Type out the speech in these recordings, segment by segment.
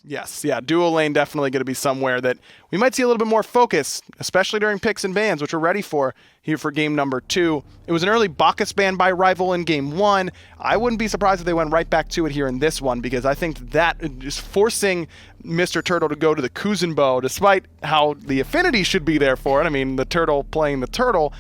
Yes, yeah, duo lane definitely going to be somewhere that we might see a little bit more focus, especially during picks and bans, which we're ready for here for game number 2. It was an early Bacchus ban by RvL in game 1. I wouldn't be surprised if they went right back to it here in this one, because I think that is forcing Mr. Turtle to go to the Kuzenbo, despite how the affinity should be there for it. I mean, the turtle playing the turtle.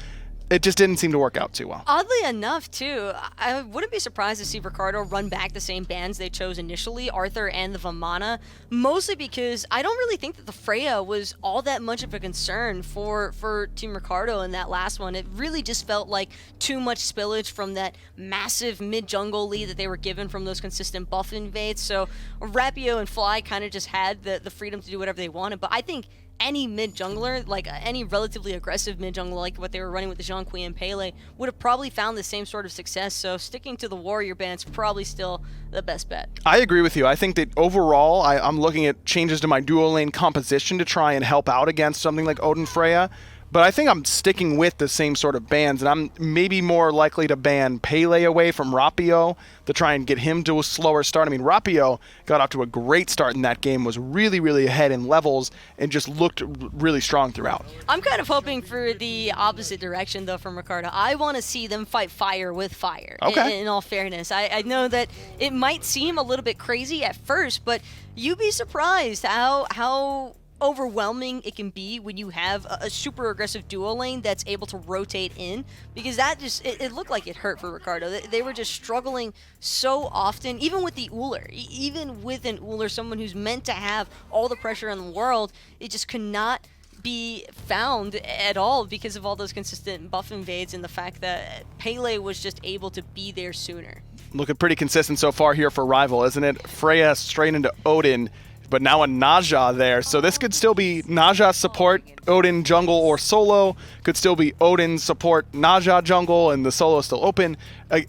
It just didn't seem to work out too well. Oddly enough, too, I wouldn't be surprised to see Ricardo run back the same bans they chose initially, Arthur and the Vamana, mostly because I don't really think that the Freya was all that much of a concern for Team Ricardo in that last one. It really just felt like too much spillage from that massive mid-jungle lead that they were given from those consistent buff invades, so Rapio and Fly kind of just had the freedom to do whatever they wanted, but I think any mid-jungler, like any relatively aggressive mid-jungler like what they were running with the Zhonghui and Pele, would have probably found the same sort of success, so sticking to the warrior ban is probably still the best bet. I agree with you. I think that overall, I'm looking at changes to my duo lane composition to try and help out against something like Odin Freya. But I think I'm sticking with the same sort of bans, and I'm maybe more likely to ban Pele away from Rapio to try and get him to a slower start. I mean, Rapio got off to a great start in that game, was really, really ahead in levels, and just looked really strong throughout. I'm kind of hoping for the opposite direction, though, from Ricardo. I want to see them fight fire with fire, okay. in all fairness. I know that it might seem a little bit crazy at first, but you'd be surprised how overwhelming it can be when you have a super aggressive duo lane that's able to rotate in, because that just it looked like it hurt for Ricardo. They were just struggling so often, even with the Uller, even with an Uller, someone who's meant to have all the pressure in the world, it just could not be found at all because of all those consistent buff invades and the fact that Pele was just able to be there sooner. Looking pretty consistent so far here for RvL, isn't it? Freya straight into Odin, but now a naaateeeeee there. So this could still be naaateeeee support, Odin jungle or solo. Could still be Odin support, naaateeeee jungle, and the solo is still open.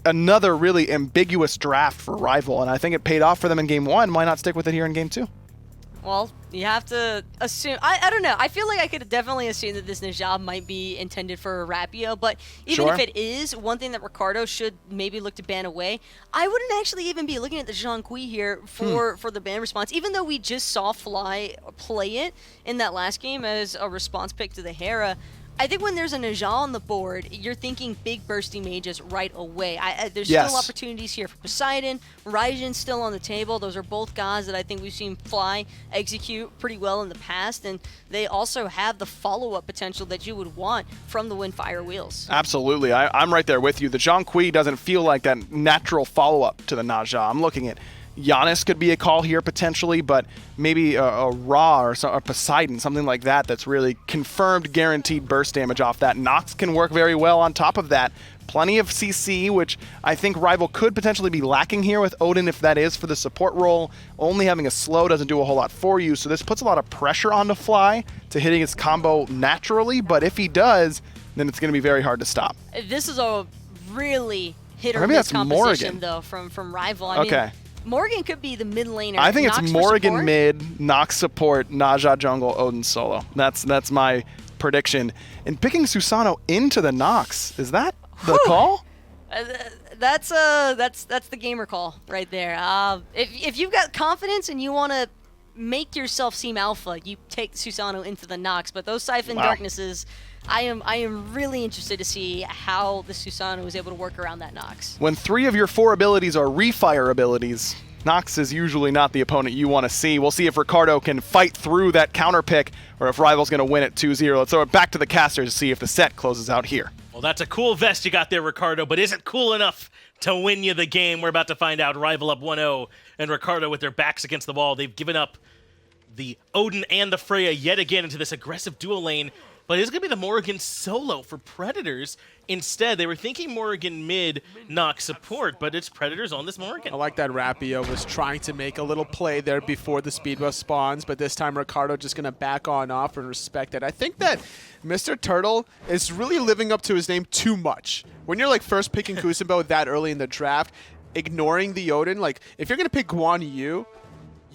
Another really ambiguous draft for RvL, and I think it paid off for them in game 1. Why not stick with it here in game 2? Well, you have to assume, I don't know, I feel like I could definitely assume that this Najab might be intended for Rapio, but even if it is, one thing that Ricardo should maybe look to ban away, I wouldn't actually even be looking at the Zhonghui here for the ban response, even though we just saw Fly play it in that last game as a response pick to the Hera. I think when there's a Najah on the board, you're thinking big bursty mages right away. There's still opportunities here for Poseidon. Raijin's still on the table. Those are both gods that I think we've seen Fly execute pretty well in the past, and they also have the follow-up potential that you would want from the Windfire Wheels. Absolutely. I'm right there with you. The Zhonghui doesn't feel like that natural follow-up to the Najah. I'm looking at Giannis could be a call here potentially, but maybe a Ra or a Poseidon, something like that, that's really confirmed guaranteed burst damage off that. Nox can work very well on top of that. Plenty of CC, which I think RvL could potentially be lacking here with Odin if that is for the support role. Only having a slow doesn't do a whole lot for you, so this puts a lot of pressure on the Fly to hitting his combo naturally, but if he does, then it's going to be very hard to stop. This is a really hit or miss composition, though, from RvL. I mean, Morrigan could be the mid laner. I think it's Morrigan mid, Nox support, Naaateeeee jungle, Odin solo. That's my prediction. And picking Susano into the Nox, is that the call? That's the gamer call right there. If you've got confidence and you want to make yourself seem alpha, you take Susano into the Nox. But those Siphon Darknesses, I am really interested to see how the Susano is able to work around that Nox. When 3 of your 4 abilities are refire abilities, Nox is usually not the opponent you want to see. We'll see if Ricardo can fight through that counter pick or if RvL's going to win it 2-0. Let's throw it back to the casters to see if the set closes out here. Well, that's a cool vest you got there, Ricardo, but isn't cool enough to win you the game. We're about to find out. RvL up 1-0, and Ricardo with their backs against the wall. They've given up the Odin and the Freya yet again into this aggressive dual lane. But it's going to be the Morrigan solo for Predators. Instead, they were thinking Morrigan mid, Nox support, but it's Predators on this Morrigan. I like that Rapio was trying to make a little play there before the speed buff spawns, but this time Ricardo just going to back on off and respect it. I think that Mr. Turtle is really living up to his name too much. When you're like first picking Kuzenbo that early in the draft, ignoring the Odin, like if you're going to pick Guan, you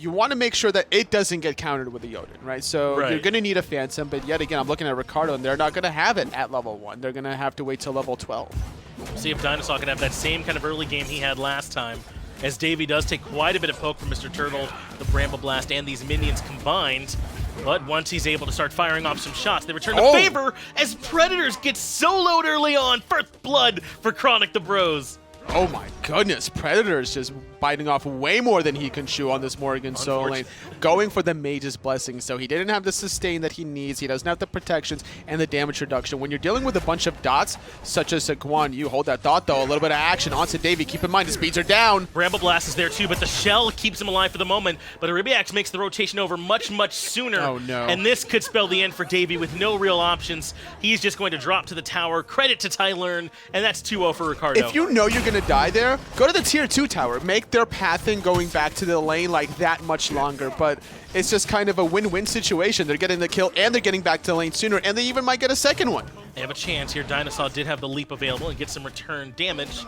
want to make sure that it doesn't get countered with the Odin, right? So you're going to need a Phantom, but yet again, I'm looking at Ricardo, and they're not going to have it at level 1. They're going to have to wait till level 12. We'll see if DineOhSaw can have that same kind of early game he had last time. as Davey does take quite a bit of poke from Mr. Turtle, the Bramble Blast, and these minions combined. But once he's able to start firing off some shots, they return the favor as Predators get soloed early on. First blood for ChronicThe Bros. Oh my goodness, Predators just biting off way more than he can chew on this Morrigan solo lane. Going for the Mage's Blessing, so he didn't have the sustain that he needs, he doesn't have the protections and the damage reduction. When you're dealing with a bunch of dots, such as a Guan, you hold that thought though, a little bit of action onto Davey. Keep in mind, his speeds are down. Bramble Blast is there too, but the shell keeps him alive for the moment, but Eribiiax makes the rotation over much, much sooner. Oh no. And this could spell the end for Davey with no real options. He's just going to drop to the tower. Credit to Tylern, and that's 2-0 for Ricardo. If you know you're going to die there, go to the tier 2 tower. Make their pathing going back to the lane like that much longer. But it's just kind of a win-win situation. They're getting the kill and they're getting back to the lane sooner, and they even might get a second one. They have a chance here. DineOhSaw did have the leap available and get some return damage.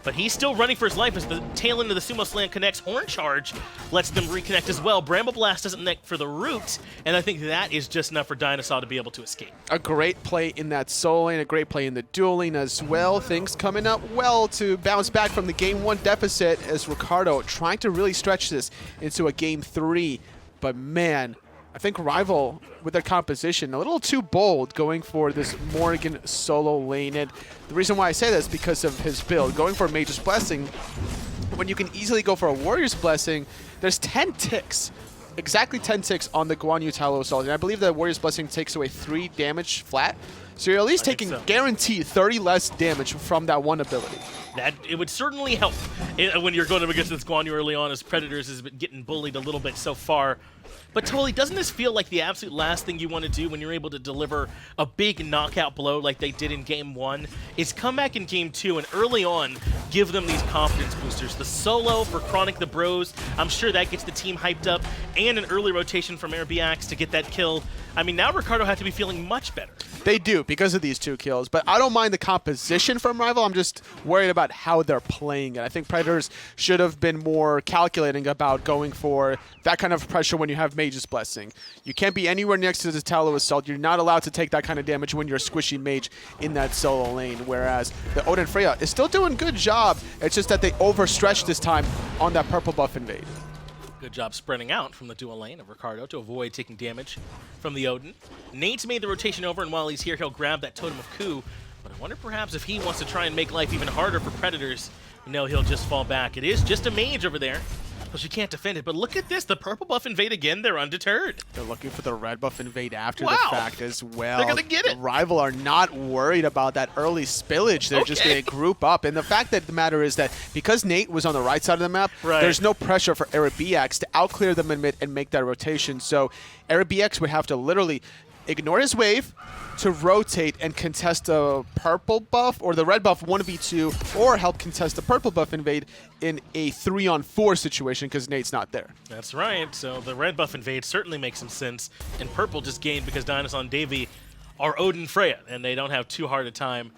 But he's still running for his life as the tail end of the Sumo Slam connects. Horn Charge lets them reconnect as well. Bramble Blast doesn't connect for the root, and I think that is just enough for DineOhSaw to be able to escape. A great play in that solo lane, a great play in the duel lane as well. Things coming up well to bounce back from the Game 1 deficit as Ricardo trying to really stretch this into a Game 3. But man, I think RvL, with their composition, a little too bold going for this Morrigan solo lane. And the reason why I say that is because of his build. Going for a Mage's Blessing, when you can easily go for a Warrior's Blessing, there's 10 ticks. Exactly 10 ticks on the Guan Yu Tylo Assault. And I believe that Warrior's Blessing takes away 3 damage flat. So you're at least taking guaranteed 30 less damage from that one ability. That it would certainly help when you're going up against this Guan Yu early on, as Predators has been getting bullied a little bit so far. But totally, doesn't this feel like the absolute last thing you want to do when you're able to deliver a big knockout blow like they did in Game 1? Is come back in Game 2 and early on give them these confidence boosters. The solo for ChronicThe Bros, I'm sure that gets the team hyped up, and an early rotation from Eribiiax to get that kill. I mean, now Ricardo has to be feeling much better. They do, because of these 2 kills. But I don't mind the composition from RvL. I'm just worried about how they're playing it. I think Predators should have been more calculating about going for that kind of pressure when you have Mage's Blessing. You can't be anywhere next to the Tylo Assault. You're not allowed to take that kind of damage when you're a squishy mage in that solo lane. Whereas the Odin Freya is still doing a good job. It's just that they overstretched this time on that purple buff invade. Good job spreading out from the dual lane of Ricardo to avoid taking damage from the Odin. Nate's made the rotation over, and while he's here, he'll grab that Totem of Coup. But I wonder perhaps if he wants to try and make life even harder for Predators. No, he'll just fall back. It is just a mage over there, so she can't defend it. But look at this, the purple buff invade again, they're undeterred. They're looking for the red buff invade after the fact as well. They're gonna get it. RvL are not worried about that early spillage. They're just gonna group up. And the fact that the matter is that because Nate was on the right side of the map, there's no pressure for Eribiiax to outclear them in mid and make that rotation. So Eribiiax would have to literally ignore his wave to rotate and contest a purple buff or the red buff 1v2, or help contest the purple buff invade in a 3-on-4 situation because Nate's not there. That's right. So the red buff invade certainly makes some sense, and purple just gained because DineOhSaw and Davey are Odin Freya, and they don't have too hard a time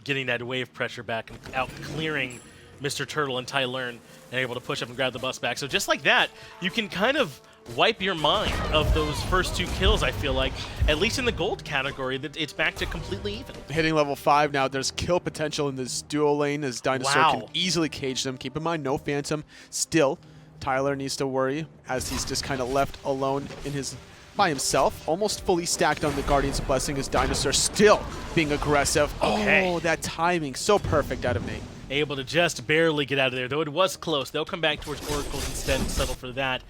getting that wave pressure back and out clearing Mr. Turtle and Tylern and able to push up and grab the bus back. So just like that, you can kind of wipe your mind of those first 2 kills, I feel like. At least in the gold category, that it's back to completely even. Hitting level 5 now, there's kill potential in this dual lane as DineOhSaw can easily cage them. Keep in mind, no Phantom. Still, Tyler needs to worry as he's just kind of left alone in his by himself. Almost fully stacked on the Guardian's Blessing as DineOhSaw still being aggressive. Oh, that timing. So perfect out of Nate. Able to just barely get out of there, though it was close. They'll come back towards Oracles instead and settle for that.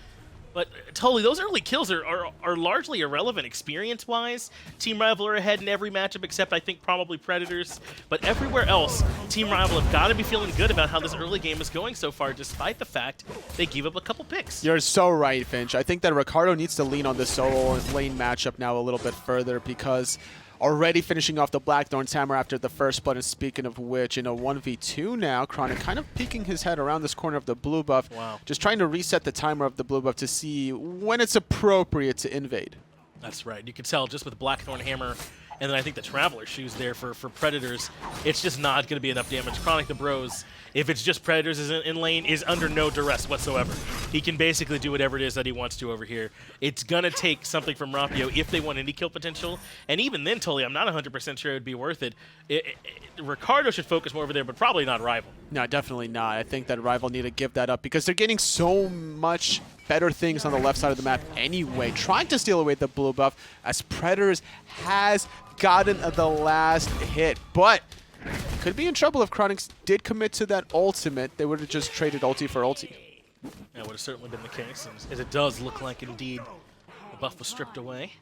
But totally, those early kills are largely irrelevant experience-wise. Team RvL are ahead in every matchup except, I think, probably Predators. But everywhere else, Team RvL have got to be feeling good about how this early game is going so far, despite the fact they gave up a couple picks. You're so right, Finch. I think that Ricardo needs to lean on the solo lane matchup now a little bit further because already finishing off the Blackthorn's Hammer after the first blood, and speaking of which, in a 1v2 now, Chronic kind of peeking his head around this corner of the blue buff, just trying to reset the timer of the blue buff to see when it's appropriate to invade. That's right. You can tell just with the Blackthorn Hammer, and then I think the Traveler shoes there for Predators, it's just not going to be enough damage. ChronicThe Bros, if it's just Predators in lane, is under no duress whatsoever. He can basically do whatever it is that he wants to over here. It's going to take something from Rapio if they want any kill potential, and even then, totally, I'm not 100% sure it would be worth it. Ricardo should focus more over there, but probably not RvL. No, definitely not. I think that RvL need to give that up because they're getting so much better things on the left side of the map anyway, trying to steal away the blue buff as Predators has gotten the last hit. But could be in trouble if ChronicThe did commit to that ultimate. They would have just traded ulti for ulti. That would have certainly been the case, as it does look like indeed the buff was stripped away.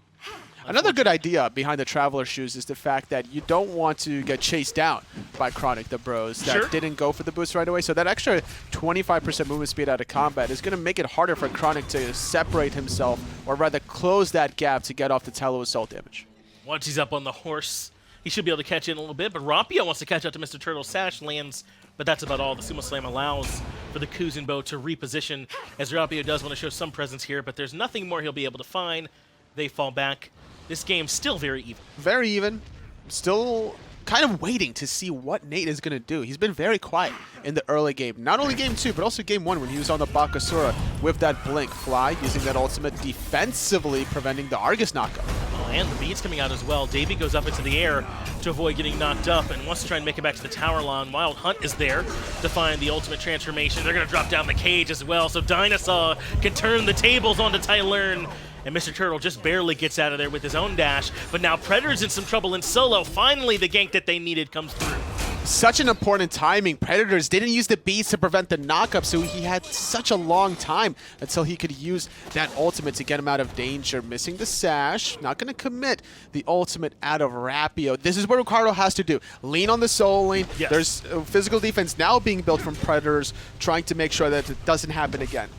Another good idea behind the Traveler shoes is the fact that you don't want to get chased down by ChronicThe bros that didn't go for the boost right away. So that extra 25% movement speed out of combat is going to make it harder for ChronicThe to separate himself, or rather close that gap to get off the DineOhSaw damage. Once he's up on the horse, he should be able to catch in a little bit, but RvL wants to catch up to Mr. Turtle. Sash lands, but that's about all. The Sumo Slam allows for the Kuzenbo to reposition, as RvL does want to show some presence here, but there's nothing more he'll be able to find. They fall back. This game's still very even. Very even. Still kind of waiting to see what Nate is going to do. He's been very quiet in the early game. Not only game 2, but also game 1 when he was on the Bakasura with that blink. Fly using that ultimate defensively, preventing the Argus knockup. Oh, and the beat's coming out as well. Davey goes up into the air to avoid getting knocked up and wants to try and make it back to the tower line. Wild Hunt is there to find the ultimate transformation. They're going to drop down the cage as well, so DineOhSaw can turn the tables onto Tylern. And Mr. Turtle just barely gets out of there with his own dash. But now Predator's in some trouble in solo. Finally, the gank that they needed comes through. Such an important timing. Predators didn't use the beats to prevent the knockup, so he had such a long time until he could use that ultimate to get him out of danger. Missing the sash, not going to commit the ultimate out of RvL. This is what Ricardo has to do. Lean on the solo lane. Yes. There's physical defense now being built from Predators, trying to make sure that it doesn't happen again.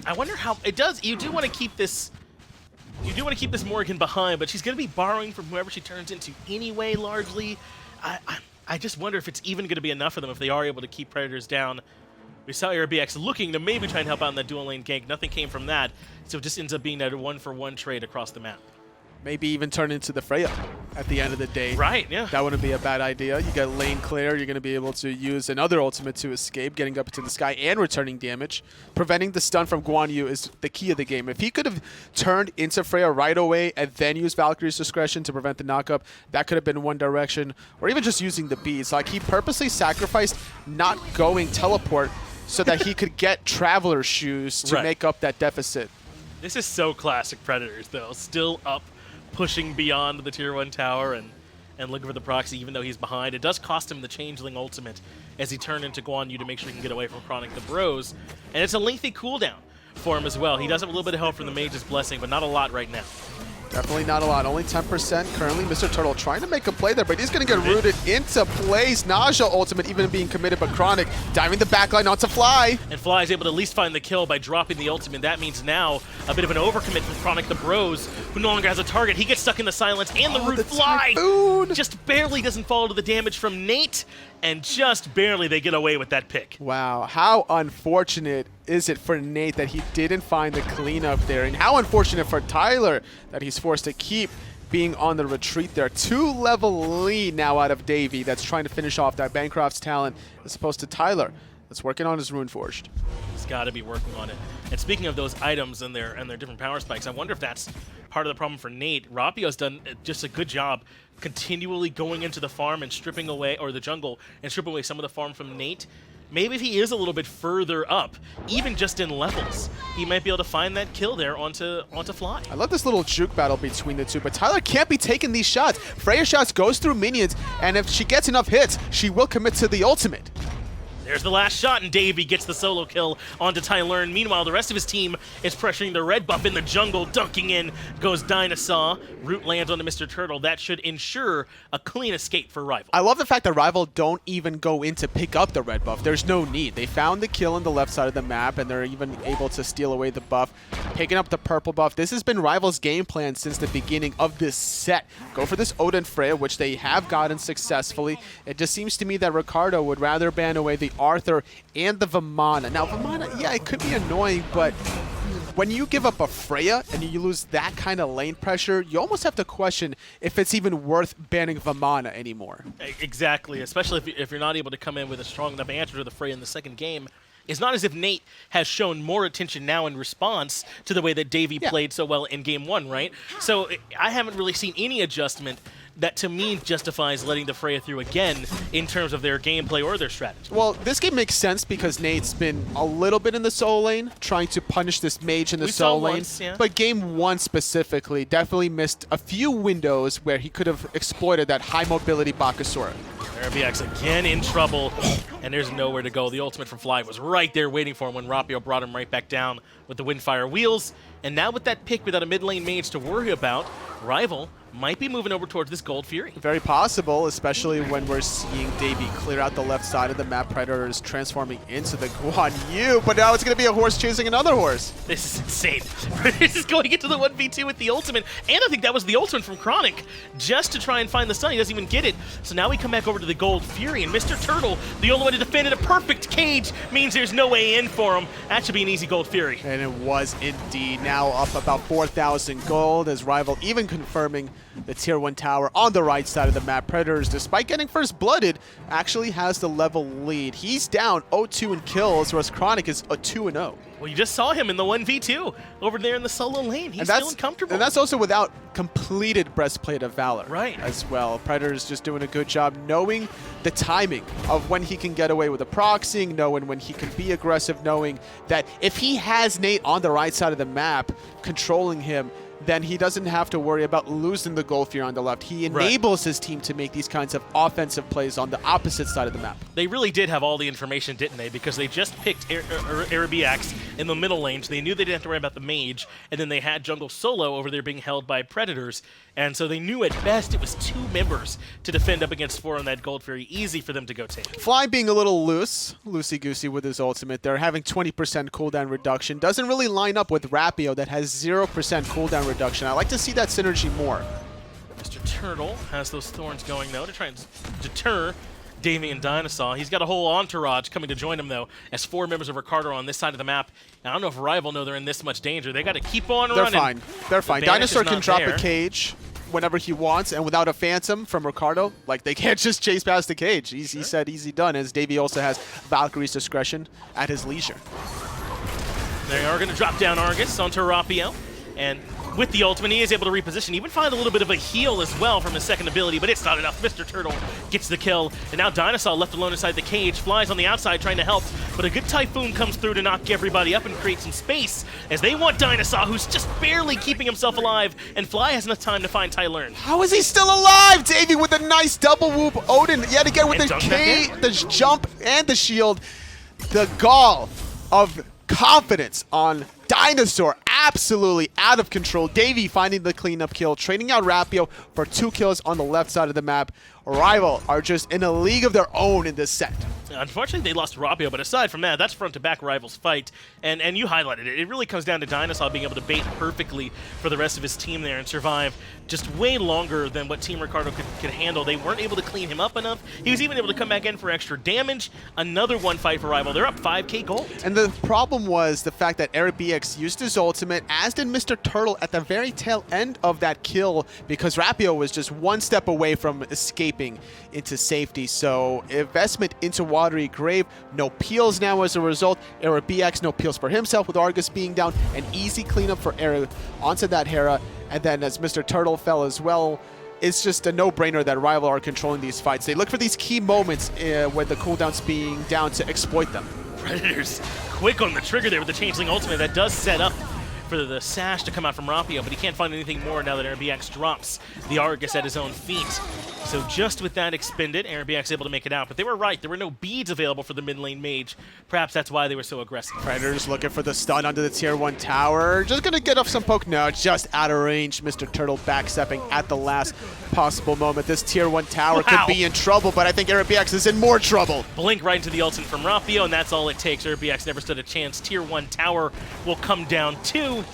I wonder how it does. You do want to keep this. You do want to keep this Morrigan behind, but she's going to be borrowing from whoever she turns into anyway, largely. I just wonder if it's even going to be enough for them if they are able to keep Predators down. We saw Eribiiax looking to maybe try and help out in that dual lane gank. Nothing came from that, so it just ends up being that 1-for-1 trade across the map. Maybe even turn into the Freya at the end of the day. Right, yeah. That wouldn't be a bad idea. You get lane clear, you're going to be able to use another ultimate to escape, getting up into the sky and returning damage. Preventing the stun from Guan Yu is the key of the game. If he could have turned into Freya right away and then used Valkyrie's discretion to prevent the knockup, that could have been one direction. Or even just using the beats. Like, he purposely sacrificed not going teleport so that he could get Traveler shoes to make up that deficit. This is so classic Predators, though. Still up, pushing beyond the tier 1 tower and looking for the proxy even though he's behind. It does cost him the Changeling ultimate as he turned into Guan Yu to make sure he can get away from ChronicThe bros. And it's a lengthy cooldown for him as well. He does have a little bit of help from the Mage's Blessing, but not a lot right now. Definitely not a lot. Only 10% currently. Mr. Turtle trying to make a play there, but he's going to get rooted into place. naaateeeee ultimate even being committed, but Chronic diving the backline onto Fly. And Fly is able to at least find the kill by dropping the ultimate. That means now a bit of an overcommit from ChronicThe bros, who no longer has a target. He gets stuck in the silence, and the root Fly typhoon just barely doesn't fall to the damage from Nate, and just barely they get away with that pick. Wow, how unfortunate is it for Nate that he didn't find the cleanup there, and how unfortunate for Tyler that he's forced to keep being on the retreat there. 2-level lead now out of Davey that's trying to finish off that Bancroft's talent as opposed to Tyler that's working on his Runeforged. He's got to be working on it. And speaking of those items and their different power spikes, I wonder if that's part of the problem for Nate. RvL's done just a good job continually going into the farm and stripping away, or the jungle, and stripping away some of the farm from Nate. Maybe if he is a little bit further up, even just in levels, he might be able to find that kill there onto Fly. I love this little juke battle between the two, but Tyler can't be taking these shots. Freya shots goes through minions, and if she gets enough hits, she will commit to the ultimate. There's the last shot, and Davey gets the solo kill onto Tylern. Meanwhile, the rest of his team is pressuring the red buff in the jungle. Dunking in goes DineOhSaw. Root lands onto Mr. Turtle. That should ensure a clean escape for RvL. I love the fact that RvL don't even go in to pick up the red buff. There's no need. They found the kill on the left side of the map, and they're even able to steal away the buff, picking up the purple buff. This has been RvL's game plan since the beginning of this set. Go for this Odin Freya, which they have gotten successfully. It just seems to me that Ricardo would rather ban away the Arthur and the Vamana. Now, Vamana, yeah, it could be annoying, but when you give up a Freya and you lose that kind of lane pressure, you almost have to question if it's even worth banning Vamana anymore. Exactly, especially if you're not able to come in with a strong enough answer to the Freya in the second game. It's not as if Nate has shown more attention now in response to the way that Davey played so well in game 1, right? So I haven't really seen any adjustment that to me justifies letting the Freya through again in terms of their gameplay or their strategy. Well, this game makes sense because Nate's been a little bit in the solo lane, trying to punish this mage in the solo lane. Once, yeah. But game 1 specifically definitely missed a few windows where he could have exploited that high mobility Bakasura. Eribiiax again in trouble, and there's nowhere to go. The ultimate from Fly was right there waiting for him when RvL brought him right back down with the Windfire wheels. And now with that pick without a mid lane mage to worry about, RvL might be moving over towards this Gold Fury. Very possible, especially when we're seeing Davey clear out the left side of the map. Predators transforming into the Guan Yu, but now it's going to be a horse chasing another horse. This is insane. This is going into the 1v2 with the ultimate, and I think that was the ultimate from Chronic, just to try and find the stun. He doesn't even get it. So now we come back over to the Gold Fury, and Mr. Turtle, the only one to defend in a perfect cage, means there's no way in for him. That should be an easy Gold Fury. And it was indeed. Now up about 4,000 gold, as RvL even confirming the tier 1 tower on the right side of the map. Predators, despite getting first blooded, actually has the level lead. He's down 0-2 in kills, whereas Chronic is a 2-0. Well, you just saw him in the 1v2 over there in the solo lane. He's feeling comfortable. And that's also without completed Breastplate of Valor right. as well. Predators just doing a good job knowing the timing of when he can get away with a proxying, knowing when he can be aggressive, knowing that if he has Nate on the right side of the map controlling him, then he doesn't have to worry about losing the Gold Fury on the left. He enables his team to make these kinds of offensive plays on the opposite side of the map. They really did have all the information, didn't they? Because they just picked Eribiiax in the middle lane, so they knew they didn't have to worry about the mage, and then they had jungle solo over there being held by Predators, and so they knew at best it was 2 members to defend up against 4 on that Gold Fury. Easy for them to go take. Fly being a little loosey-goosey with his ultimate. They're having 20% cooldown reduction. Doesn't really line up with RvL that has 0% cooldown reduction. I like to see that synergy more. Mr. Turtle has those thorns going, though, to try and deter Davey and DineOhSaw. He's got a whole entourage coming to join him, though, as 4 members of Ricardo are on this side of the map. And I don't know if RvL know they're in this much danger. They got to keep on running. They're fine. They're fine. DineOhSaw can drop there. a cage whenever he wants, and without a Phantom from Ricardo, like, they can't just chase past the cage. He said easy done, as Davey also has Valkyrie's discretion at his leisure. They are going to drop down Argus onto RvL, and with the ultimate, he is able to reposition, even find a little bit of a heal as well from his second ability, but it's not enough. Mr. Turtle gets the kill, and now DineOhSaw left alone inside the cage, flies on the outside trying to help, but a good Typhoon comes through to knock everybody up and create some space, as they want DineOhSaw, who's just barely keeping himself alive, and Fly has enough time to find Tylern. How is he still alive? Davey with a nice double whoop. Odin yet again with the jump and the shield. The gall of confidence on DineOhSaw, absolutely out of control. Davey finding the cleanup kill, trading out RvL for 2 kills on the left side of the map. RvL are just in a league of their own in this set. Unfortunately, they lost RvL, but aside from that, that's front-to-back RvL's fight. And you highlighted it. It really comes down to DineOhSaw being able to bait perfectly for the rest of his team there and survive just way longer than what Team Ricardo could handle. They weren't able to clean him up enough. He was even able to come back in for extra damage. Another one fight for RvL. They're up 5k gold. And the problem was the fact that Eribiiax used his ultimate, as did Mr. Turtle at the very tail end of that kill, because RvL was just 1 step away from escaping into safety. So investment into Watery Grave, no peels now as a result. Eribiiax, no peels for himself with Argus being down. An easy cleanup for Hera onto that Hera. And then as Mr. Turtle fell as well, it's just a no-brainer that RvL are controlling these fights. They look for these key moments when the cooldown's being down to exploit them. Predators quick on the trigger there with the Changeling ultimate. That does set up for the sash to come out from RvL, but he can't find anything more now that Eribiiax drops the Argus at his own feet. So just with that expended, Eribiiax able to make it out. But they were right. There were no beads available for the mid lane mage. Perhaps that's why they were so aggressive. Predators looking for the stun onto the tier 1 tower. Just going to get off some poke. No, just out of range. Mr. Turtle backstepping at the last possible moment. This tier 1 tower could be in trouble, but I think Eribiiax is in more trouble. Blink right into the ultimate from RvL, and that's all it takes. Eribiiax never stood a chance. Tier 1 tower will come down too,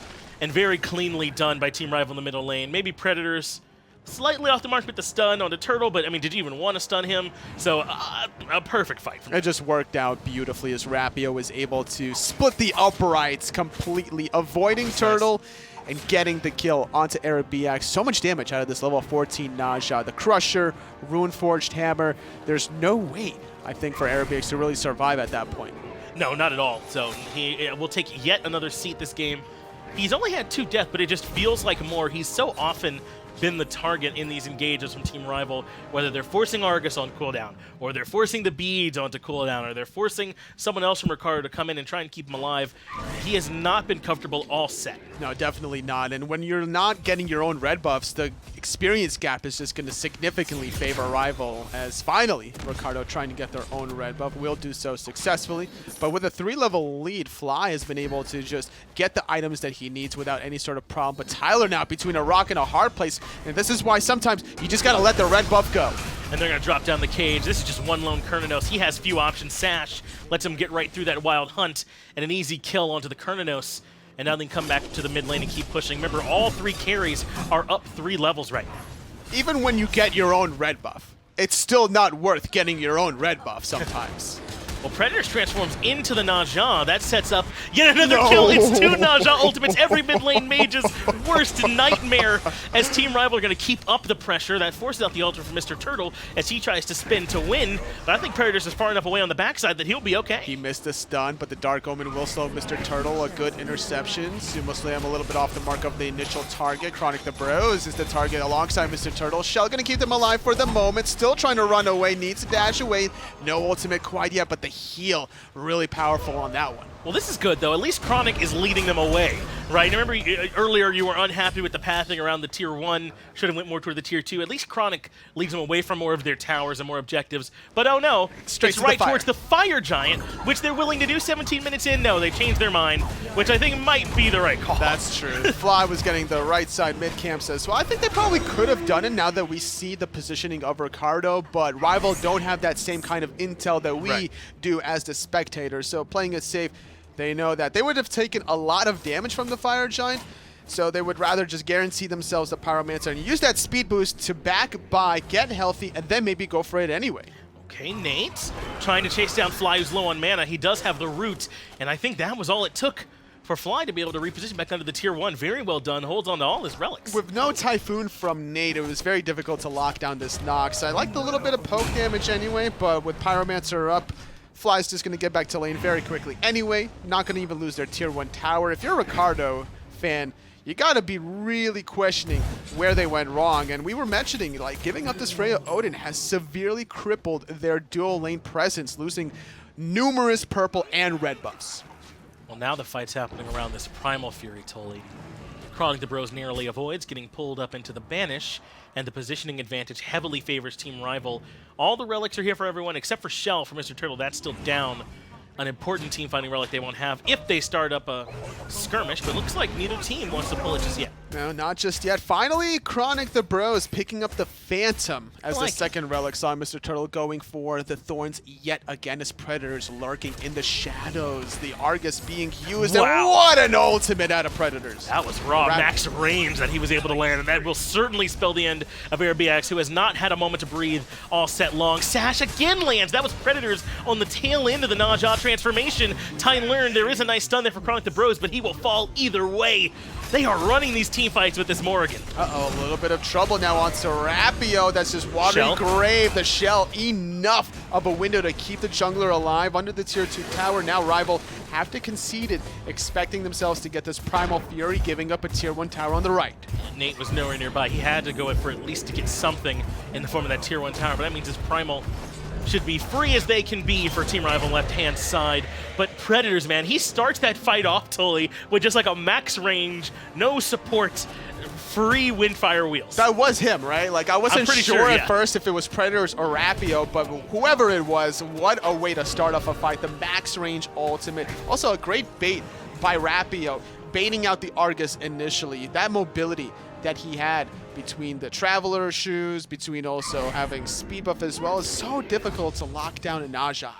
and very cleanly done by Team RvL in the middle lane. Maybe Predators slightly off the mark with the stun on the Turtle, but I mean, did you even want to stun him? So a perfect fight. It just worked out beautifully as RvL was able to split the uprights completely, avoiding Turtle and getting the kill onto Eribiiax. So much damage out of this level 14 naaateeeee. The Crusher, Runeforged Hammer. There's no way, I think, for Eribiiax to really survive at that point. No, not at all. So he will take yet another seat this game. He's only had 2 deaths, but it just feels like more. He's so often been the target in these engages from Team Rival, whether they're forcing Argus on cooldown, or they're forcing the beads onto cooldown, or they're forcing someone else from Ricardo to come in and try and keep him alive. He has not been comfortable all set. No, definitely not. And when you're not getting your own red buffs, the experience gap is just going to significantly favor Rival, as finally Ricardo trying to get their own red buff will do so successfully. But with a 3-level lead, Fly has been able to just get the items that he needs without any sort of problem. But Tylern now between a rock and a hard place, and this is why sometimes you just got to let the red buff go. And they're going to drop down the cage. This is just one lone Cernunnos. He has few options. Sash lets him get right through that wild hunt and an easy kill onto the Cernunnos. And now they can come back to the mid lane and keep pushing. Remember, all 3 carries are up 3 levels right now. Even when you get your own red buff, it's still not worth getting your own red buff sometimes. Well, Predators transforms into the naaateeeee. That sets up yet another kill. It's 2 naaateeeee ultimates. Every mid lane mage's worst nightmare as Team Rival are going to keep up the pressure. That forces out the ultra from Mr. Turtle as he tries to spin to win. But I think Predators is far enough away on the backside that he'll be okay. He missed the stun, but the Dark Omen will slow Mr. Turtle. A good interception. Sumo Slam a little bit off the mark of the initial target. ChronicThe Bros is the target alongside Mr. Turtle. Shell going to keep them alive for the moment. Still trying to run away. Needs to dash away. No ultimate quite yet, but the heal really powerful on that one. Well, this is good, though. At least Chronic is leading them away, right? Remember, earlier you were unhappy with the pathing around the Tier 1. Should have went more toward the Tier 2. At least Chronic leads them away from more of their towers and more objectives. But oh no, it's right towards the Fire Giant, which they're willing to do 17 minutes in. No, they changed their mind, which I think might be the right call. That's true. Fly was getting the right side mid camp says, well, I think they probably could have done it now that we see the positioning of Ricardo, but Rival don't have that same kind of intel that we do as the spectators. So playing it safe, they know that they would have taken a lot of damage from the Fire Giant, so they would rather just guarantee themselves the Pyromancer and use that speed boost to back by, get healthy, and then maybe go for it anyway. Okay, Nate trying to chase down Fly, who's low on mana. He does have the root, and I think that was all it took for Fly to be able to reposition back under the Tier 1. Very well done. Holds on to all his relics. With no Typhoon from Nate, it was very difficult to lock down this Nox. I liked a little bit of poke damage anyway, but with Pyromancer up, Fly's just going to get back to lane very quickly. Anyway, not going to even lose their Tier 1 tower. If you're a Ricardo fan, you got to be really questioning where they went wrong. And we were mentioning, like, giving up this Freya Odin has severely crippled their dual lane presence, losing numerous purple and red buffs. Well, now the fight's happening around this Primal Fury Tully. ChronicThe Bros narrowly avoids getting pulled up into the Banish, and the positioning advantage heavily favors Team Rival. All the relics are here for everyone except for Shell for Mr. Turtle. That's still down. An important team fighting relic they won't have if they start up a skirmish, but looks like neither team wants to pull it just yet. No, not just yet. Finally, ChronicThe Bros picking up the Phantom as the second relic. Saw Mr. Turtle going for the Thorns yet again as Predators lurking in the shadows. The Argus being used, and what an ultimate out of Predators. That was raw. Max range that he was able to land, and that will certainly spell the end of Eribiiax, who has not had a moment to breathe all set long. Sash again lands. That was Predators on the tail end of the naaateeeee transformation. Tylern, there is a nice stun there for ChronicThe Bros, but he will fall either way. They are running these team fights with this Morrigan. Uh-oh, a little bit of trouble now on Serapio. That's just watery grave. The Shell, enough of a window to keep the jungler alive under the Tier 2 tower. Now Rival have to concede it, expecting themselves to get this Primal Fury, giving up a Tier 1 tower on the right. Nate was nowhere nearby. He had to go in for at least to get something in the form of that Tier 1 tower, but that means his Primal should be free as they can be for Team Rival left-hand side. But Predators, man, he starts that fight off, Tully, with just like a max range, no support, free Windfire wheels. That was him, right? Like, I wasn't sure at first if it was Predators or Rapio, but whoever it was, what a way to start off a fight. The max range ultimate. Also a great bait by Rapio, baiting out the Argus initially. That mobility that he had between the Traveler shoes, between also having speed buff as well, is so difficult to lock down a naaateeeee.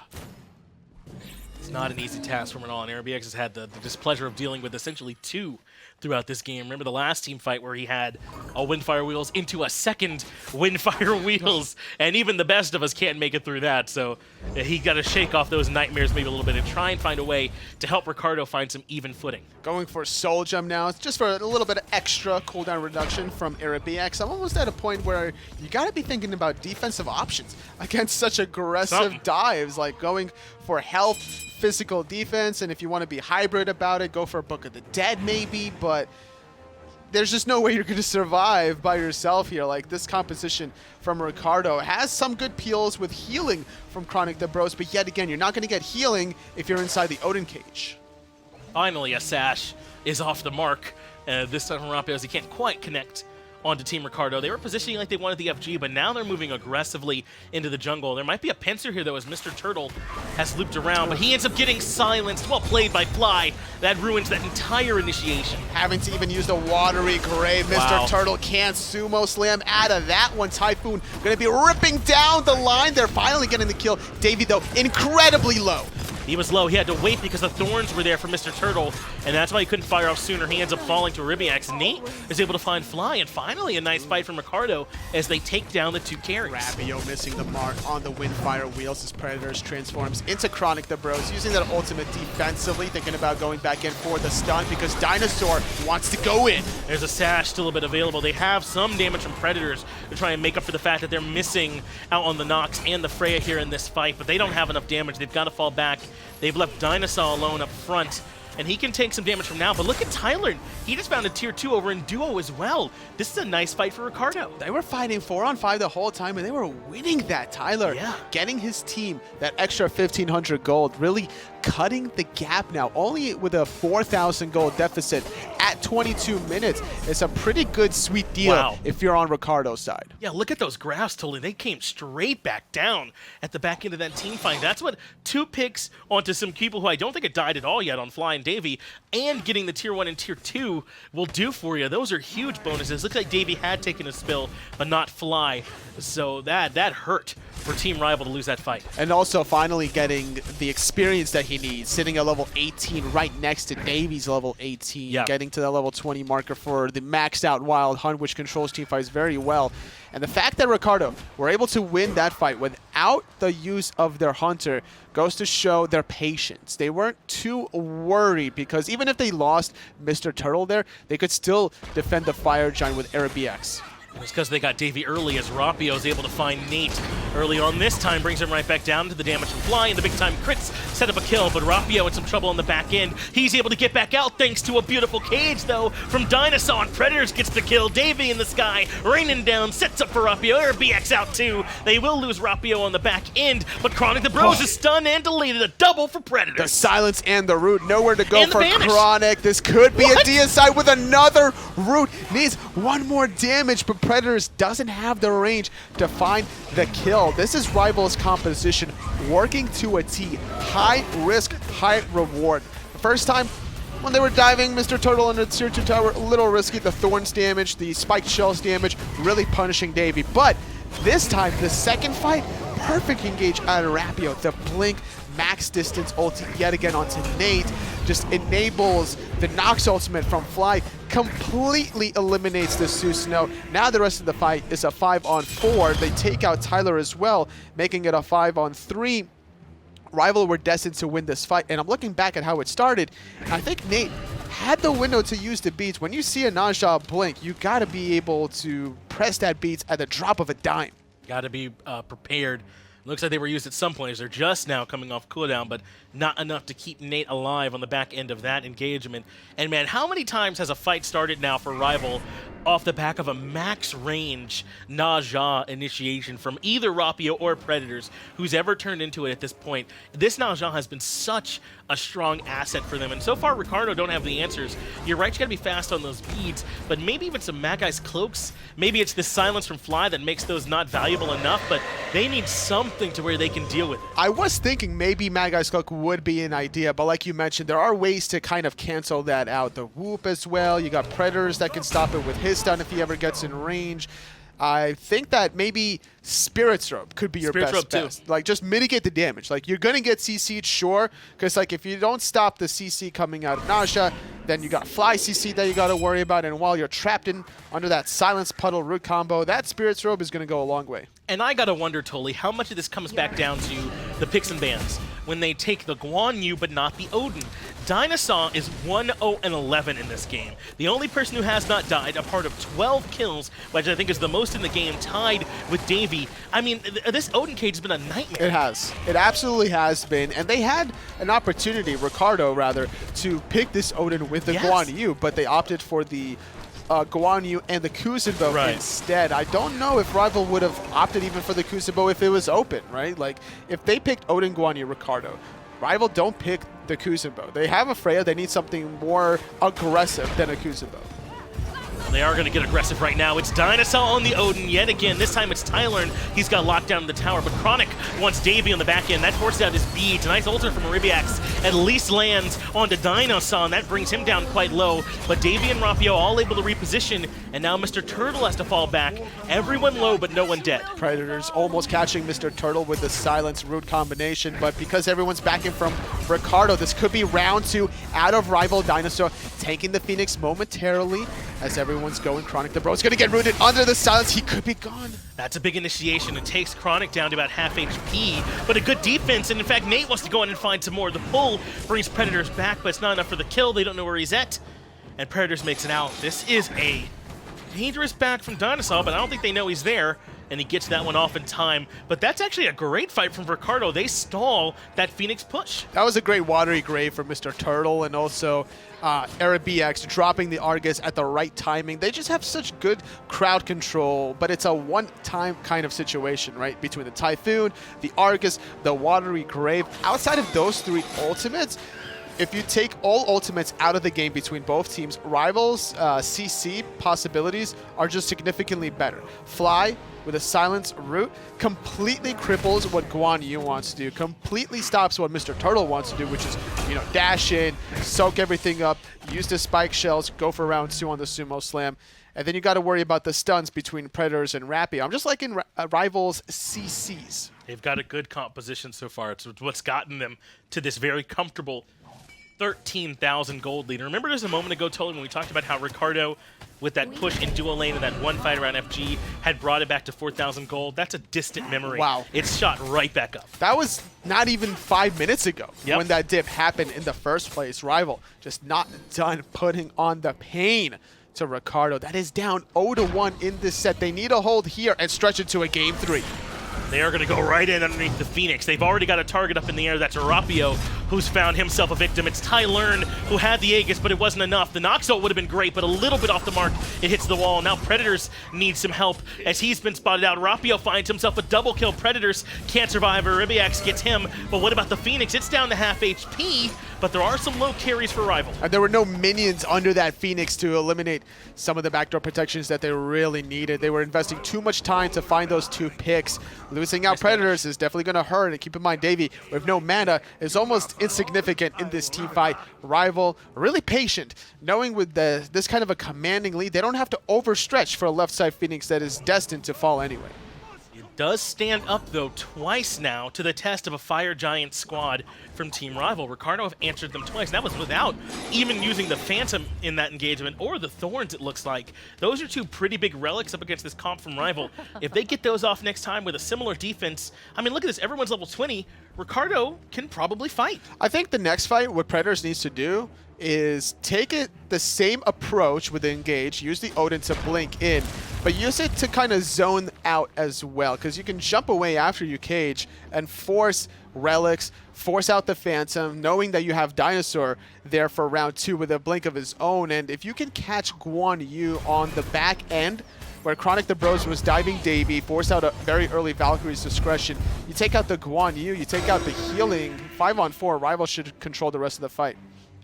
It's not an easy task for him at all, and Eribiiax has had the displeasure of dealing with essentially 2 throughout this game. Remember the last team fight where he had a Windfire Wheels into a second Windfire Wheels, and even the best of us can't make it through that, so he got to shake off those nightmares maybe a little bit and try and find a way to help Ricardo find some even footing. Going for Soul Gem now, just for a little bit of extra cooldown reduction from Eribiiax. I'm almost at a point where you got to be thinking about defensive options against such aggressive dives, like going for health, physical defense, and if you want to be hybrid about it, go for Book of the Dead maybe, but there's just no way you're going to survive by yourself here. Like, this composition from Ricardo has some good peels with healing from ChronicThe bros, but yet again, you're not going to get healing if you're inside the Odin cage. Finally, a sash is off the mark. This time from RvL, as he can't quite connect onto Team Ricardo. They were positioning like they wanted the FG, but now they're moving aggressively into the jungle. There might be a pincer here, though, as Mr. Turtle has looped around, but he ends up getting silenced. Well played by Fly. That ruins that entire initiation. Having to even use the watery grave. Mr. Turtle can't sumo slam out of that one. Typhoon going to be ripping down the line. They're finally getting the kill. Davey, though, incredibly low. He was low. He had to wait because the thorns were there for Mr. Turtle, and that's why he couldn't fire off sooner. He ends up falling to Eribiiax. Nate is able to find Fly, and finally a nice fight from Ricardo as they take down the 2 carries. RvL missing the mark on the Windfire wheels as Predators transforms into ChronicThe bros, using that ultimate defensively, thinking about going back in for the stun because DineOhSaw wants to go in. There's a sash still a bit available. They have some damage from Predators to try and make up for the fact that they're missing out on the Nox and the Freya here in this fight, but they don't have enough damage. They've got to fall back. They've left DineOhSaw alone up front, and he can take some damage from now. But look at Tylern. He just found a tier 2 over in duo as well. This is a nice fight for Ricardo. They were fighting 4-on-5 the whole time, and they were winning that. Tylern getting his team that extra 1,500 gold, really cutting the gap now. Only with a 4,000 gold deficit at 22 minutes. It's a pretty good, sweet deal if you're on Ricardo's side. Yeah, look at those graphs, Tully. They came straight back down at the back end of that team fight. That's what 2 picks onto some people who I don't think had died at all yet on Fly and Davey, and getting the tier 1 and tier 2 will do for you. Those are huge bonuses. Looks like Davey had taken a spill, but not Fly. So that hurt for Team RvL to lose that fight. And also finally getting the experience that he needs, sitting at level 18 right next to Davey's level 18, getting to the level 20 marker for the maxed out Wild Hunt, which controls team fights very well. And the fact that Ricardo were able to win that fight without the use of their Hunter goes to show their patience. They weren't too worried because even if they lost Mr. Turtle there, they could still defend the Fire Giant with Eribiiax. It's because they got Davey early, as RvL is able to find Nate early on this time, brings him right back down to the damage from Fly, and the big-time crits set up a kill, but RvL in some trouble on the back end. He's able to get back out thanks to a beautiful cage, though, from DineOhSaw, and Predators gets the kill. Davey in the sky, raining down, sets up for RvL. Eribiiax out too. They will lose RvL on the back end, but ChronicThe bros is stunned and deleted. A double for Predators. The silence and the root, nowhere to go and for Chronic. This could be a deicide with another root. Needs one more damage, but Predators doesn't have the range to find the kill. This is RvL's composition working to a T. High risk, high reward. The first time when they were diving Mr. Turtle under the tier 2 tower, a little risky. The thorns damage, the spiked shells damage, really punishing Davey. But this time, the second fight, perfect engage out of RvL. The blink max distance ulti yet again onto Nate just enables the Nox ultimate from Fly, completely eliminates the Susano. Now the rest of the fight is a 5-on-4. They take out Tylern as well, making it a 5-on-3. RvL were destined to win this fight, and I'm looking back at how it started, and I think Nate had the window to use the beats. When you see a naaateeeee blink, you gotta be able to press that beats at the drop of a dime. Gotta be prepared. Looks like they were used at some point as they're just now coming off cooldown, but not enough to keep Nate alive on the back end of that engagement. And man, how many times has a fight started now for RvL off the back of a max range naaateeeee initiation from either RvL or Predators, who's ever turned into it at this point? This naaateeeee has been such a strong asset for them, and so far Ricardo don't have the answers. You're right, you gotta be fast on those beads, but maybe even some Mad Guy's cloaks. Maybe it's the silence from Fly that makes those not valuable enough, but they need something to where they can deal with it. I was thinking maybe Mad Guy's cloak would be an idea, but like you mentioned, there are ways to kind of cancel that out. The whoop as well, you got Predators that can stop it with his stun if he ever gets in range. I think that maybe Spirit's Robe could be your best bet. Like, just mitigate the damage. Like, you're going to get CC'd, sure, because, like, if you don't stop the CC coming out of naaateeeee, then you got Fly CC that you got to worry about, and while you're trapped in under that Silence Puddle root combo, that Spirit's Robe is going to go a long way. And I gotta wonder, Tully, how much of this comes back down to the picks and bans when they take the Guan Yu but not the Odin. DineOhSaw is 1-0-11 in this game. The only person who has not died, a part of 12 kills, which I think is the most in the game, tied with Davey. I mean, this Odin cage has been a nightmare. It has. It absolutely has been. And they had an opportunity, Ricardo rather, to pick this Odin with the Guan Yu, but they opted for the Guan Yu and the Kuzenbo instead. I don't know if RvL would have opted even for the Kuzenbo if it was open, right? Like, if they picked Odin, Guan Yu, Ricardo, RvL don't pick the Kuzenbo. They have a Freya. They need something more aggressive than a Kuzenbo. They are going to get aggressive right now. It's DineOhSaw on the Odin yet again. This time it's Tylern. He's got locked down in the tower, but ChronicThe wants Davey on the back end. That forces out his beads. A nice ultimate from Eribiiax at least lands onto DineOhSaw, and that brings him down quite low. But Davey and RvL all able to reposition, and now Mr. Turtle has to fall back. Everyone low, but no one dead. Predators almost catching Mr. Turtle with the silence root combination, but because everyone's backing from Ricardo, this could be round 2 out of RvL. DineOhSaw taking the Phoenix momentarily as everyone's going. ChronicThe bro is going to get rooted under the silence. He could be gone. That's a big initiation. It takes ChronicThe down to about half HP, but a good defense, and in fact, Nate wants to go in and find some more. The pull brings Predators back, but it's not enough for the kill. They don't know where he's at, and Predators makes it out. This is a dangerous back from DineOhSaw, but I don't think they know he's there, and he gets that one off in time. But that's actually a great fight from Ricardo. They stall that Phoenix push. That was a great watery grave for Mr. Turtle, and also Eribiiax dropping the Argus at the right timing. They just have such good crowd control, but it's a one-time kind of situation, right? Between the Typhoon, the Argus, the watery grave. Outside of those 3 ultimates, if you take all ultimates out of the game between both teams, RvL's CC possibilities are just significantly better. Fly with a silence root completely cripples what Guan Yu wants to do, completely stops what Mr. Turtle wants to do, which is, you know, dash in, soak everything up, use the spike shells, go for round 2 on the sumo slam. And then you got to worry about the stuns between Predators and RvL. I'm just liking RvL's CCs. They've got a good composition so far. It's what's gotten them to this very comfortable 13,000 gold lead. Remember just a moment ago, Tylern, when we talked about how Ricardo, with that push in dual lane and that one fight around FG, had brought it back to 4,000 gold? That's a distant memory. Wow. It's shot right back up. That was not even 5 minutes ago when that dip happened in the first place. RvL just not done putting on the pain to Ricardo. That is down 0-1 in this set. They need a hold here and stretch it to a game 3. They are going to go right in underneath the Phoenix. They've already got a target up in the air. That's ErupT, who's found himself a victim. It's Tylern, who had the Aegis, but it wasn't enough. The Noxo would have been great, but a little bit off the mark. It hits the wall. Now Predators need some help as he's been spotted out. ErupT finds himself a double kill. Predators can't survive. Eribiiax gets him, but what about the Phoenix? It's down to half HP, but there are some low carries for RvL. And there were no minions under that Phoenix to eliminate some of the backdoor protections that they really needed. They were investing too much time to find those 2 picks. Losing out Predators is definitely going to hurt. And keep in mind, Davey, with no mana, is almost insignificant in this team fight. RvL, really patient, knowing with this kind of a commanding lead, they don't have to overstretch for a left side Phoenix that is destined to fall anyway. Does stand up, though, twice now to the test of a Fire Giant squad from Team RvL. Ricardo have answered them twice. That was without even using the Phantom in that engagement, or the Thorns, it looks like. Those are 2 pretty big relics up against this comp from RvL. If they get those off next time with a similar defense, I mean, look at this. Everyone's level 20. Ricardo can probably fight. I think the next fight, what Predators needs to do is take it the same approach with Engage, use the Odin to blink in, but use it to kind of zone out as well, because you can jump away after you cage and force relics, force out the Phantom, knowing that you have DineOhSaw there for round 2 with a blink of his own. And if you can catch Guan Yu on the back end, where ChronicThe Bros was diving Davey, force out a very early Valkyrie's Discretion, you take out the Guan Yu, you take out the healing, 5-on-4, RvL should control the rest of the fight.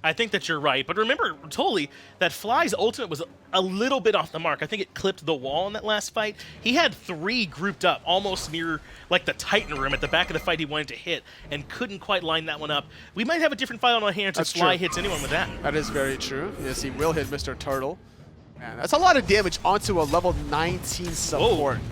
I think that you're right, but remember, totally, that Fly's ultimate was a little bit off the mark. I think it clipped the wall in that last fight. He had 3 grouped up, almost near, like, the Titan room at the back of the fight he wanted to hit, and couldn't quite line that one up. We might have a different fight on our hands if Fly hits anyone with that. That is very true. Yes, he will hit Mr. Turtle. Man, that's a lot of damage onto a level 19 support. Whoa.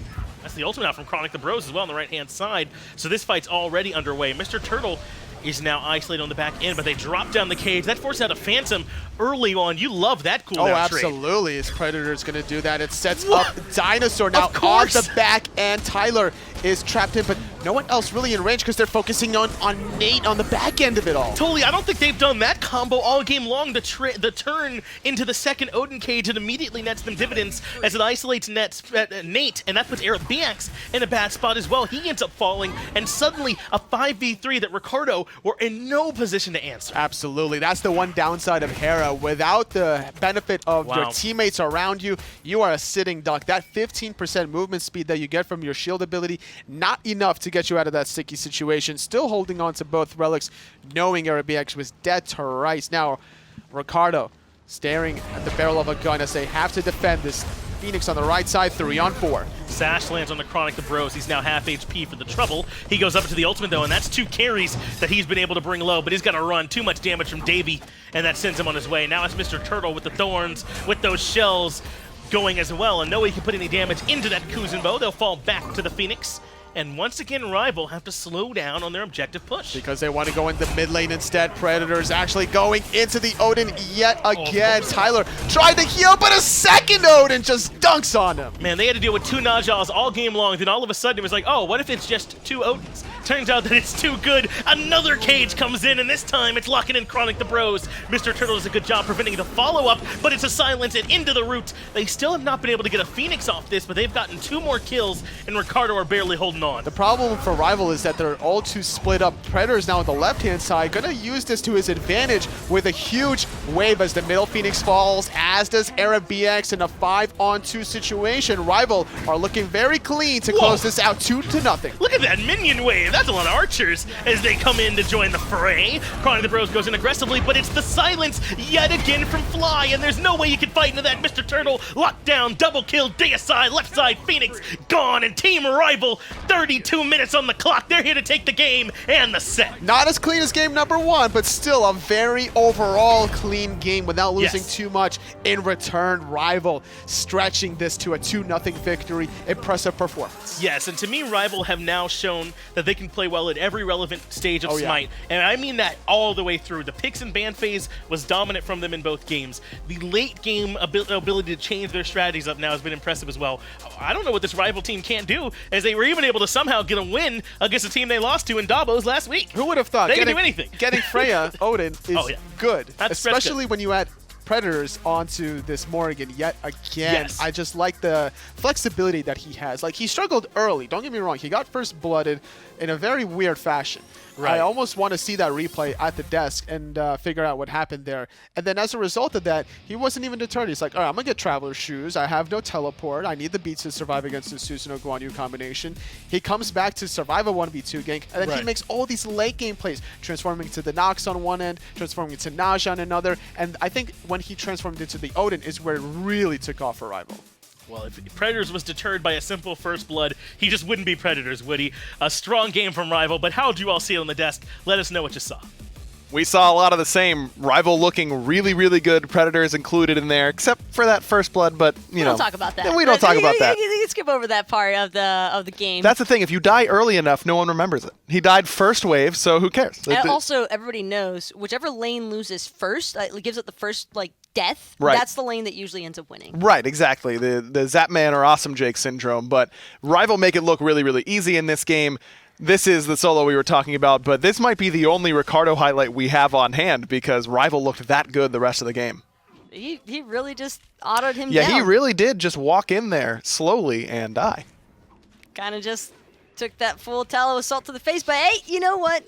That's the ultimate out from ChronicThe Bros as well on the right-hand side. So this fight's already underway. Mr. Turtle is now isolated on the back end, but they drop down the cage. That forced out a Phantom early on. You love that cooldown trade. Absolutely. His Predator's going to do that. It sets up DineOhSaw now on the back end. Tylern is trapped in, but no one else really in range because they're focusing on Nate on the back end of it all. Totally, I don't think they've done that combo all game long. The turn into the second Odin cage, it immediately nets them dividends as it isolates Nate, and that puts Eribiiax in a bad spot as well. He ends up falling, and suddenly a 5v3 that Ricardo were in no position to answer. Absolutely. That's the one downside of Hera. Without the benefit of your teammates around you, you are a sitting duck. That 15% movement speed that you get from your shield ability, not enough to get you out of that sticky situation. Still holding on to both relics, knowing Eribiiax was dead to rights. Now, Ricardo staring at the barrel of a gun as they have to defend this Phoenix on the right side, 3-on-4. Sash lands on the ChronicThe bros. He's now half HP for the trouble. He goes up to the ultimate though, and that's 2 carries that he's been able to bring low, but he's got to run. Too much damage from Davey, and that sends him on his way. Now it's Mr. Turtle with the thorns, with those shells going as well, and no way he can put any damage into that Kuzenbo. They'll fall back to the Phoenix. And once again, RvL have to slow down on their objective push. Because they want to go into mid lane instead. Predators actually going into the Odin yet again. Tylern tried to heal, but a second Odin just dunks on him. Man, they had to deal with 2 naaateeeees all game long. Then all of a sudden it was like, oh, what if it's just 2 Odins? Turns out that it's too good. Another cage comes in, and this time it's locking in ChronicThe bros. Mr. Turtle does a good job preventing the follow-up, but it's a silence and into the root. They still have not been able to get a Phoenix off this, but they've gotten 2 more kills, and Ricardo are barely holding on. The problem for RvL is that they're all too split up. Predators now on the left-hand side, gonna use this to his advantage with a huge wave as the middle Phoenix falls, as does Eribiiax in a 5-on-2 situation. RvL are looking very clean to close this out 2-0. Look at that minion wave. That's a lot of archers as they come in to join the fray. ChronicThe bros goes in aggressively, but it's the silence yet again from Fly, and there's no way you can fight into that. Mr. Turtle locked down, double kill, deicide, left side Phoenix gone, and Team RvL 32 minutes on the clock. They're here to take the game and the set. Not as clean as game number 1, but still a very overall clean game without losing too much. In return, RvL stretching this to a 2-0 victory. Impressive performance. Yes, and to me, RvL have now shown that they can play well at every relevant stage of Smite. And I mean that all the way through. The picks and ban phase was dominant from them in both games. The late game ability to change their strategies up now has been impressive as well. I don't know what this RvL team can't do, as they were even able to somehow get a win against a team they lost to in Davos last week. Who would have thought? They can do anything. Getting Freya, Odin, is good. Especially when you add Predators onto this Morrigan yet again. I just like the flexibility that he has. Like, he struggled early, don't get me wrong. He got first blooded in a very weird fashion. I almost want to see that replay at the desk and figure out what happened there. And then as a result of that, he wasn't even deterred. He's like, all right, I'm going to get Traveler's Shoes. I have no teleport. I need the beats to survive against the Susano Guan combination. He comes back to survive a 1v2 gank, and then he makes all these late game plays, transforming to the Nox on one end, transforming into naaateeeee on another. And I think when he transformed into the Odin is where it really took off for RvL. Well, if Predators was deterred by a simple first blood, he just wouldn't be Predators, would he? A strong game from RvL, but how do you all see it on the desk? Let us know what you saw. We saw a lot of the same. RvL looking really, really good. Predators included in there, except for that first blood. But you know, don't talk about that. We don't talk about that. You can skip over that part of the game. That's the thing. If you die early enough, no one remembers it. He died first wave, so who cares? And also, everybody knows whichever lane loses first, gives it the first death. Right. That's the lane that usually ends up winning. Right, exactly. The Zapman or Awesome Jake syndrome. But RvL make it look really, really easy in this game. This is the solo we were talking about, but this might be the only Ricardo highlight we have on hand because RvL looked that good the rest of the game. He really just autoed him down. Yeah, he really did just walk in there slowly and die. Kind of just took that full tallow assault to the face, but hey, you know what?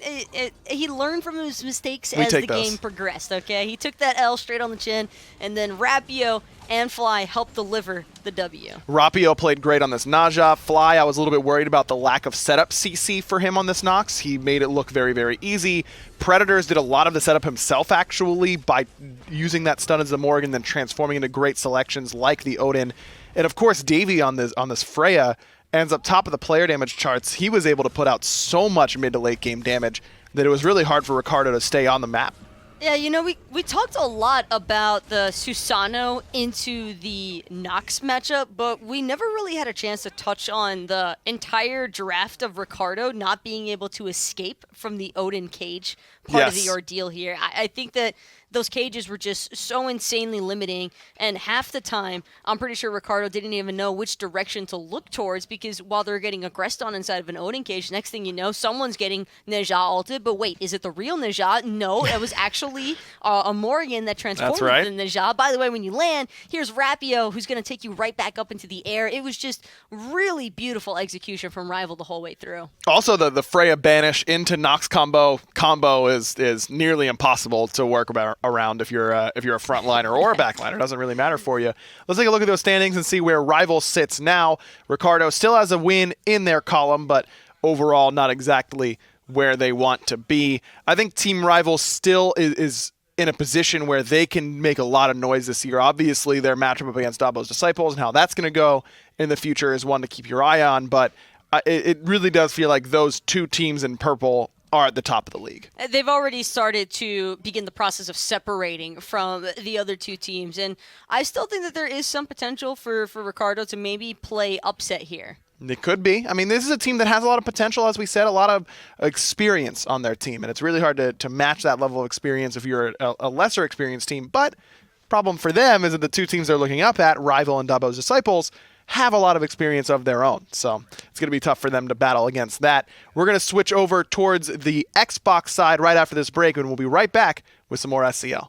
He learned from his mistakes as the game progressed, okay? He took that L straight on the chin, and then Rapio and Fly helped deliver the W. Rapio played great on this naaateeeee. Fly, I was a little bit worried about the lack of setup CC for him on this Nox. He made it look very, very easy. Predators did a lot of the setup himself, actually, by using that stun as a Morrigan, then transforming into great selections like the Odin. And, of course, Davey on this Freya ends up top of the player damage charts. He was able to put out so much mid to late game damage that it was really hard for Ricardo to stay on the map. Yeah, you know, we talked a lot about the Susano into the Nox matchup, but we never really had a chance to touch on the entire draft of Ricardo not being able to escape from the Odin cage part of the ordeal here. I think that those cages were just so insanely limiting, and half the time, I'm pretty sure Ricardo didn't even know which direction to look towards, because while they're getting aggressed on inside of an Odin cage, next thing you know, someone's getting naaateeeee ulted, but wait, is it the real naaateeeee? No, it was actually a Morrigan that transformed right. into naaateeeee. By the way, when you land, here's RvL, who's going to take you right back up into the air. It was just really beautiful execution from RvL the whole way through. Also, the Freya banish into Nox combo is nearly impossible to work around if you're a frontliner or a backliner. It doesn't really matter for you. Let's take a look at those standings and see where RvL sits now. Ricardo still has a win in their column, but overall not exactly where they want to be. I think Team RvL still is in a position where they can make a lot of noise this year. Obviously, their matchup up against Dabo's Disciples and how that's going to go in the future is one to keep your eye on, but it really does feel like those two teams in purple are at the top of the league. They've already started to begin the process of separating from the other two teams, and I still think that there is some potential for Ricardo to maybe play upset here. It could be. I mean, this is a team that has a lot of potential, as we said, a lot of experience on their team, and it's really hard to match that level of experience if you're a lesser experienced team. But problem for them is that the two teams they're looking up at, RvL and Dabo's Disciples, have a lot of experience of their own. So it's going to be tough for them to battle against that. We're going to switch over towards the Xbox side right after this break, and we'll be right back with some more SCL.